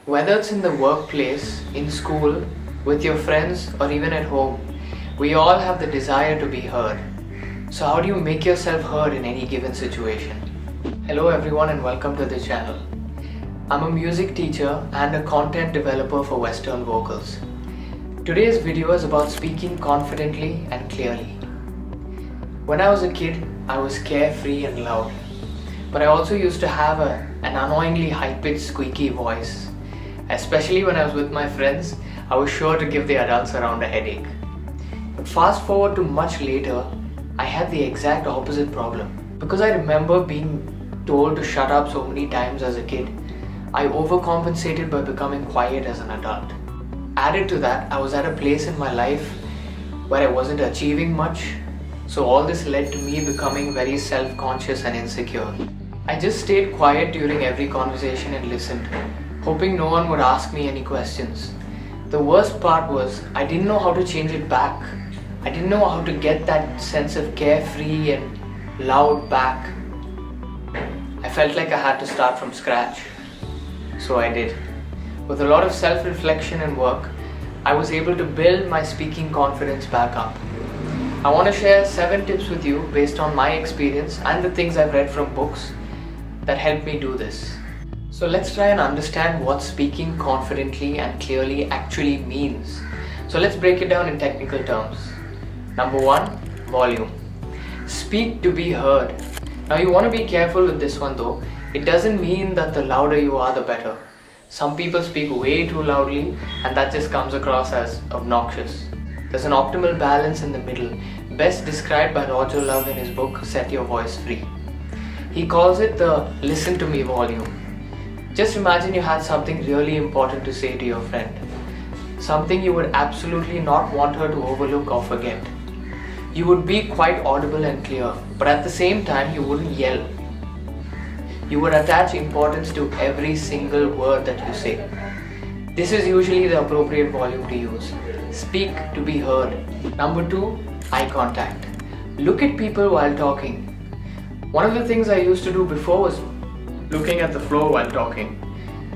Whether it's in the workplace, in school, with your friends, or even at home, we all have the desire to be heard. So how do you make yourself heard in any given situation? Hello everyone and welcome to the channel. I'm a music teacher and a content developer for Western vocals. Today's video is about speaking confidently and clearly. When I was a kid, I was carefree and loud, but I also used to have an annoyingly high-pitched squeaky voice. Especially when I was with my friends, I was sure to give the adults around a headache. But fast forward to much later, I had the exact opposite problem. Because I remember being told to shut up so many times as a kid, I overcompensated by becoming quiet as an adult. Added to that, I was at a place in my life where I wasn't achieving much, so all this led to me becoming very self-conscious and insecure. I just stayed quiet during every conversation and listened, hoping no one would ask me any questions. The worst part was, I didn't know how to change it back. I didn't know how to get that sense of carefree and loud back. I felt like I had to start from scratch. So I did. With a lot of self-reflection and work, I was able to build my speaking confidence back up. I want to share 7 tips with you based on my experience and the things I've read from books that helped me do this. So let's try and understand what speaking confidently and clearly actually means. So let's break it down in technical terms. Number 1, volume. Speak to be heard. Now you want to be careful with this one though. It doesn't mean that the louder you are, the better. Some people speak way too loudly and that just comes across as obnoxious. There's an optimal balance in the middle, best described by Roger Love in his book Set Your Voice Free. He calls it the listen to me volume. Just imagine you had something really important to say to your friend. Something you would absolutely not want her to overlook or forget. You would be quite audible and clear, but at the same time you wouldn't yell. You would attach importance to every single word that you say. This is usually the appropriate volume to use. Speak to be heard. Number 2, eye contact. Look at people while talking. One of the things I used to do before was looking at the floor while talking.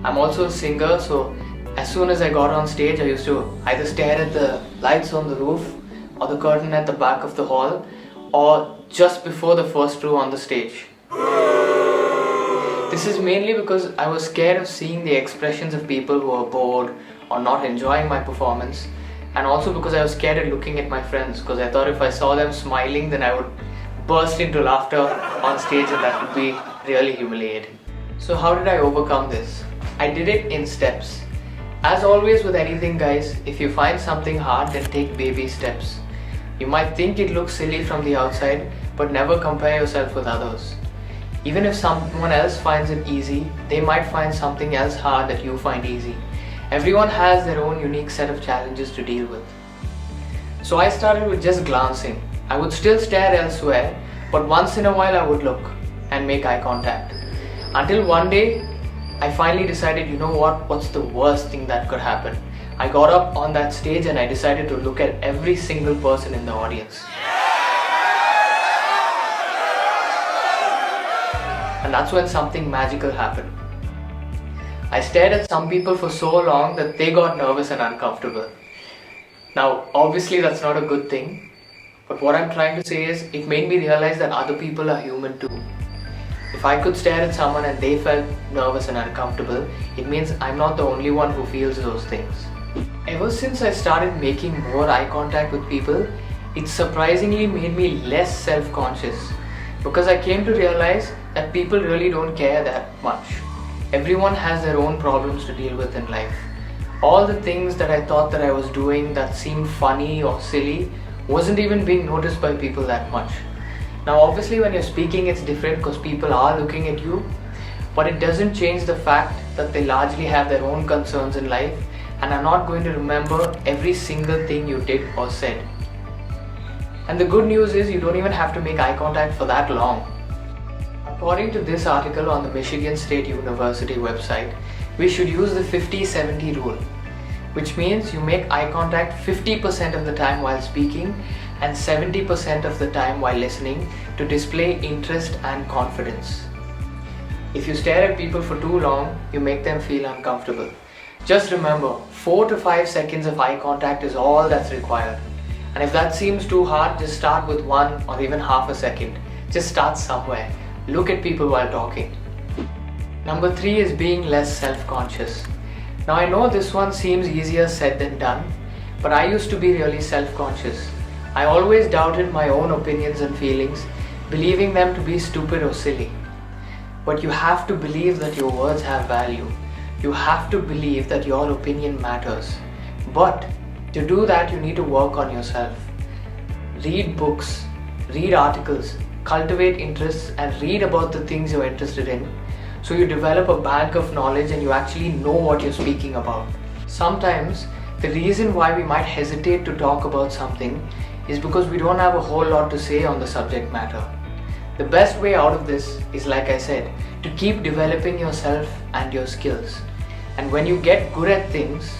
I'm also a singer, so as soon as I got on stage, I used to either stare at the lights on the roof or the curtain at the back of the hall or just before the first row on the stage. This is mainly because I was scared of seeing the expressions of people who were bored or not enjoying my performance, and also because I was scared of looking at my friends because I thought if I saw them smiling then I would burst into laughter on stage and that would be really humiliating. So how did I overcome this? I did it in steps. As always with anything guys, if you find something hard then take baby steps. You might think it looks silly from the outside, but never compare yourself with others. Even if someone else finds it easy, they might find something else hard that you find easy. Everyone has their own unique set of challenges to deal with. So I started with just glancing. I would still stare elsewhere, but once in a while I would look and make eye contact. Until one day, I finally decided, you know what's the worst thing that could happen? I got up on that stage and I decided to look at every single person in the audience. And that's when something magical happened. I stared at some people for so long that they got nervous and uncomfortable. Now, obviously that's not a good thing, but what I'm trying to say is it made me realize that other people are human too. If I could stare at someone and they felt nervous and uncomfortable, it means I'm not the only one who feels those things. Ever since I started making more eye contact with people, it surprisingly made me less self-conscious because I came to realize that people really don't care that much. Everyone has their own problems to deal with in life. All the things that I thought that I was doing that seemed funny or silly wasn't even being noticed by people that much. Now obviously when you're speaking it's different because people are looking at you, but it doesn't change the fact that they largely have their own concerns in life and are not going to remember every single thing you did or said. And the good news is you don't even have to make eye contact for that long. According to this article on the Michigan State University website, we should use the 50-70 rule, which means you make eye contact 50% of the time while speaking and 70% of the time while listening to display interest and confidence. If you stare at people for too long, you make them feel uncomfortable. Just remember, 4 to 5 seconds of eye contact is all that's required. And if that seems too hard, just start with 1 or even half a second. Just start somewhere. Look at people while talking. Number 3 is being less self-conscious. Now I know this one seems easier said than done, but I used to be really self-conscious. I always doubted my own opinions and feelings, believing them to be stupid or silly. But you have to believe that your words have value. You have to believe that your opinion matters. But to do that, you need to work on yourself. Read books, read articles, cultivate interests, and read about the things you're interested in, so you develop a bank of knowledge and you actually know what you're speaking about. Sometimes the reason why we might hesitate to talk about something is because we don't have a whole lot to say on the subject matter. The best way out of this is, like I said, to keep developing yourself and your skills. And when you get good at things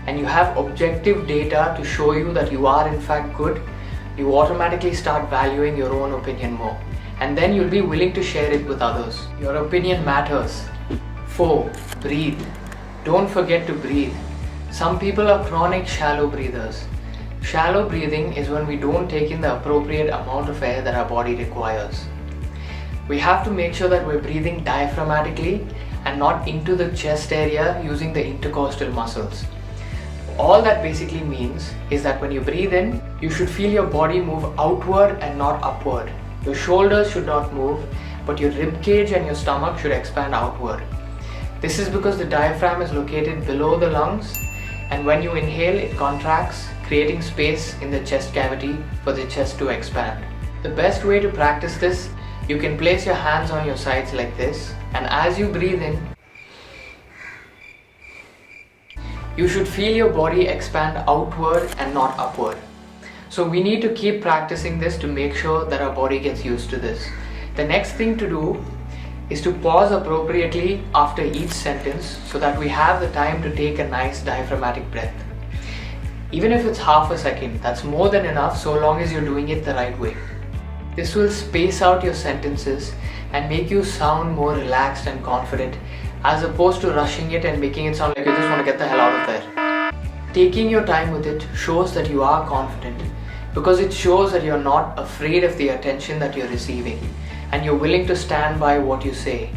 and you have objective data to show you that you are in fact good, you automatically start valuing your own opinion more. And then you'll be willing to share it with others. Your opinion matters. 4. Breathe. Don't forget to breathe. Some people are chronic shallow breathers. Shallow breathing is when we don't take in the appropriate amount of air that our body requires. We have to make sure that we're breathing diaphragmatically and not into the chest area using the intercostal muscles. All that basically means is that when you breathe in, you should feel your body move outward and not upward. Your shoulders should not move, but your rib cage and your stomach should expand outward. This is because the diaphragm is located below the lungs, and when you inhale, it contracts, creating space in the chest cavity for the chest to expand. The best way to practice this, you can place your hands on your sides like this, and as you breathe in, you should feel your body expand outward and not upward. So we need to keep practicing this to make sure that our body gets used to this. The next thing to do is to pause appropriately after each sentence so that we have the time to take a nice diaphragmatic breath. Even if it's half a second, that's more than enough so long as you're doing it the right way. This will space out your sentences and make you sound more relaxed and confident, as opposed to rushing it and making it sound like you just want to get the hell out of there. Taking your time with it shows that you are confident, because it shows that you're not afraid of the attention that you're receiving and you're willing to stand by what you say.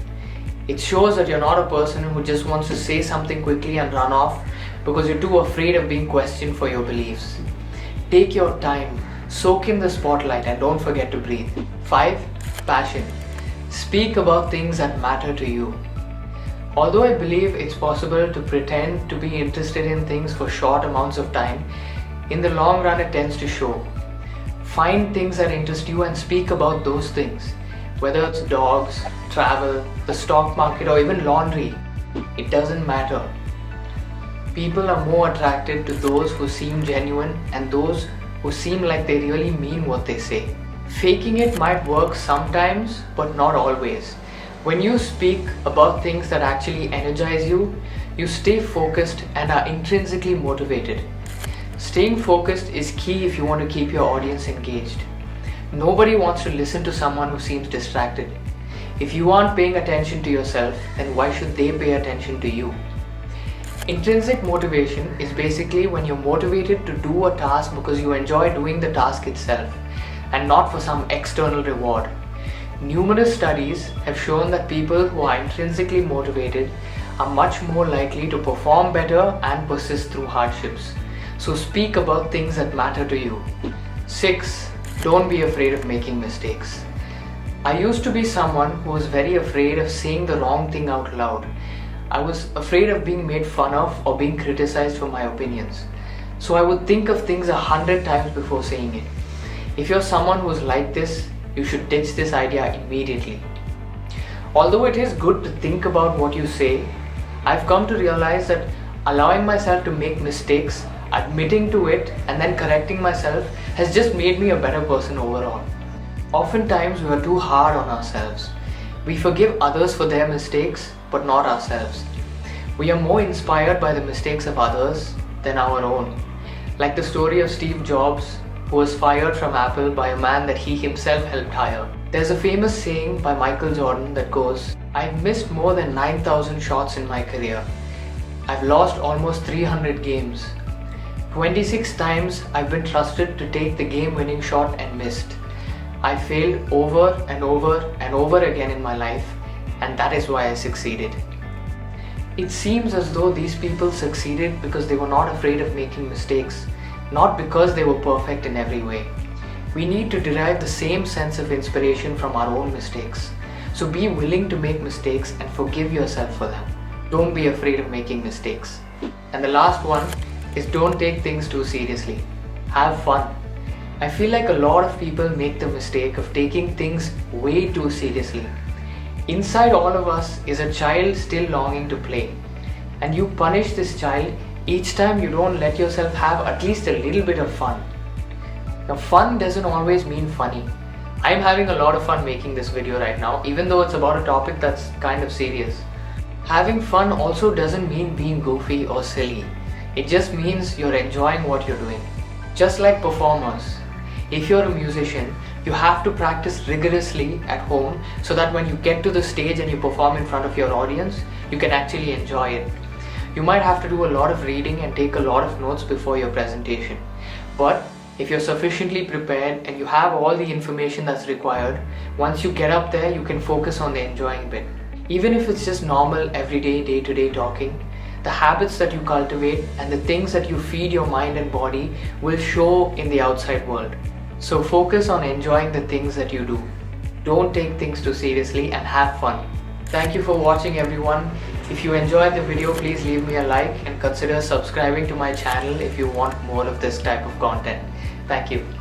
It shows that you're not a person who just wants to say something quickly and run off because you're too afraid of being questioned for your beliefs. Take your time, soak in the spotlight, and don't forget to breathe. 5. Passion. Speak about things that matter to you. Although I believe it's possible to pretend to be interested in things for short amounts of time, in the long run it tends to show. Find things that interest you and speak about those things. Whether it's dogs, travel, the stock market, or even laundry, it doesn't matter. People are more attracted to those who seem genuine and those who seem like they really mean what they say. Faking it might work sometimes, but not always. When you speak about things that actually energize you, you stay focused and are intrinsically motivated. Staying focused is key if you want to keep your audience engaged. Nobody wants to listen to someone who seems distracted. If you aren't paying attention to yourself, then why should they pay attention to you? Intrinsic motivation is basically when you're motivated to do a task because you enjoy doing the task itself and not for some external reward. Numerous studies have shown that people who are intrinsically motivated are much more likely to perform better and persist through hardships. So speak about things that matter to you. 6. Don't be afraid of making mistakes. I used to be someone who was very afraid of saying the wrong thing out loud. I was afraid of being made fun of or being criticized for my opinions. So I would think of things 100 times before saying it. If you're someone who's like this, you should ditch this idea immediately. Although it is good to think about what you say, I've come to realize that allowing myself to make mistakes, admitting to it, and then correcting myself has just made me a better person overall. Oftentimes we are too hard on ourselves. We forgive others for their mistakes, but not ourselves. We are more inspired by the mistakes of others than our own. Like the story of Steve Jobs, who was fired from Apple by a man that he himself helped hire. There's a famous saying by Michael Jordan that goes, "I've missed more than 9,000 shots in my career. I've lost almost 300 games. 26 times I've been trusted to take the game-winning shot and missed. I failed over and over and over again in my life, and that is why I succeeded. It seems as though these people succeeded because they were not afraid of making mistakes, not because they were perfect in every way. We need to derive the same sense of inspiration from our own mistakes. So be willing to make mistakes and forgive yourself for them. Don't be afraid of making mistakes. And the last one is don't take things too seriously. Have fun. I feel like a lot of people make the mistake of taking things way too seriously. Inside all of us is a child still longing to play. And you punish this child each time you don't let yourself have at least a little bit of fun. Now, fun doesn't always mean funny. I'm having a lot of fun making this video right now, even though it's about a topic that's kind of serious. Having fun also doesn't mean being goofy or silly. It just means you're enjoying what you're doing. Just like performers. If you're a musician, you have to practice rigorously at home so that when you get to the stage and you perform in front of your audience, you can actually enjoy it. You might have to do a lot of reading and take a lot of notes before your presentation. But if you're sufficiently prepared and you have all the information that's required, once you get up there, you can focus on the enjoying bit. Even if it's just normal, everyday, day-to-day talking, the habits that you cultivate and the things that you feed your mind and body will show in the outside world. So focus on enjoying the things that you do. Don't take things too seriously and have fun. Thank you for watching, everyone. If you enjoyed the video, please leave me a like and consider subscribing to my channel if you want more of this type of content. Thank you.